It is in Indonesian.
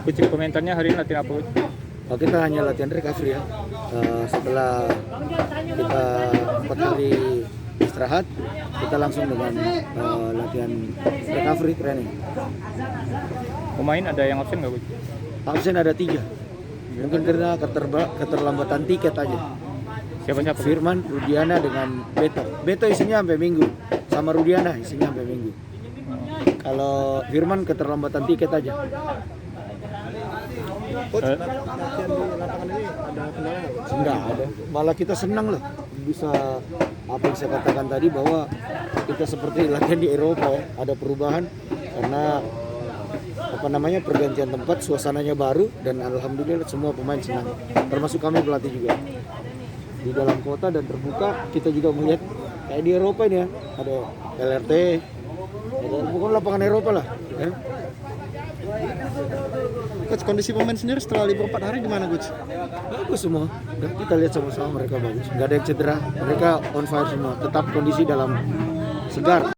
Coach, komentarnya hari ini latihan apa, Coach? Kita hanya latihan recovery ya. Setelah kita 4 hari istirahat, kita langsung dengan latihan recovery training. Pemain ada yang absen nggak, Coach? Absen ada 3. Mungkin karena keterlambatan tiket aja. Siapa? Firman, Rudiana dengan Beto. Beto isinya sampai Minggu, sama Rudiana isinya sampai Minggu. Kalau Firman keterlambatan tiket aja. Coach, latihan di lapangan ini ada kendala nggak, Coach? Enggak ada. Malah kita senang loh bisa apa yang saya katakan tadi bahwa kita seperti latihan di Eropa ya. Ada perubahan karena pergantian tempat, suasananya baru dan alhamdulillah semua pemain senang. Termasuk kami pelatih juga. Di dalam kota dan terbuka kita juga melihat kayak di Eropa ini ya. Ada LRT, bukan lapangan Eropa lah ya. Coach, kondisi pemain sendiri setelah libur 4 hari gimana, Coach? Bagus semua. Dan kita lihat sama-sama mereka bagus. Nggak ada yang cedera. Mereka on fire semua. Tetap kondisi dalam segar.